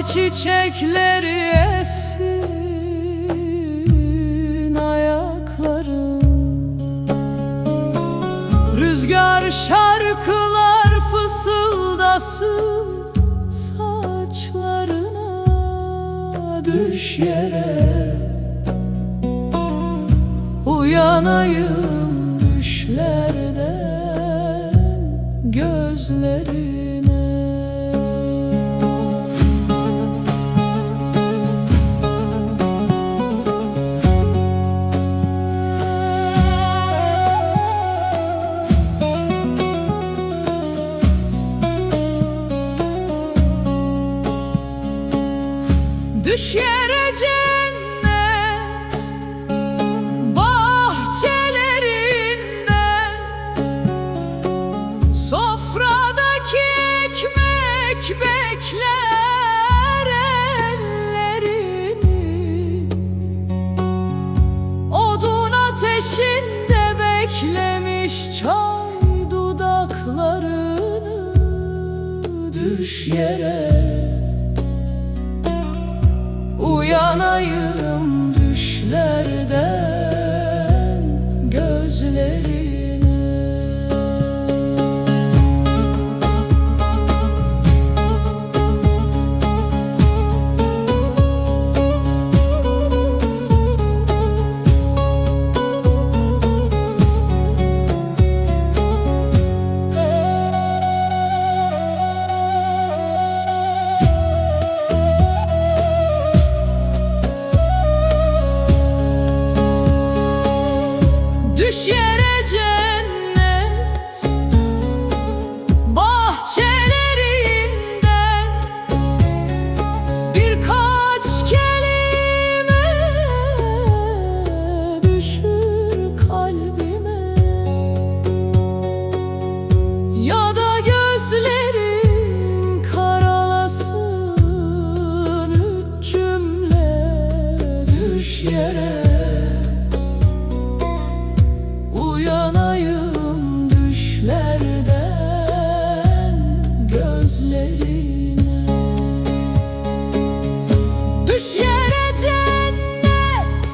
çiçekleri essin ayakların, rüzgar şarkılar fısıldasın saçlarına. Düş yere, uyanayım düşlerden gözlerine. Düş yere cennet bahçelerinden, sofradaki ekmek bekler ellerini, odun ateşinde beklemiş çay dudaklarını. Düş yere, uyanayım düşlerden gözlerine. Düş yere cennet bahçelerinden, birkaç kelime düşür kalbime, ya da gözlerin karalasın üç cümle. Düş yere, uyanayım düşlerden gözlerine. Düş yere cennet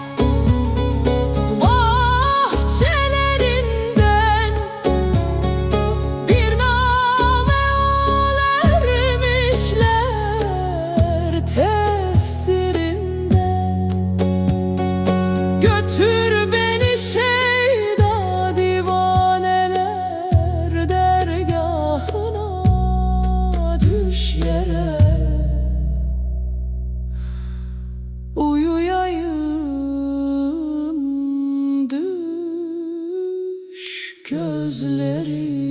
bahçelerinden, bir name ol ermişler tefsirinde. Götür beni düş yere, uyuyayım düş gözleri.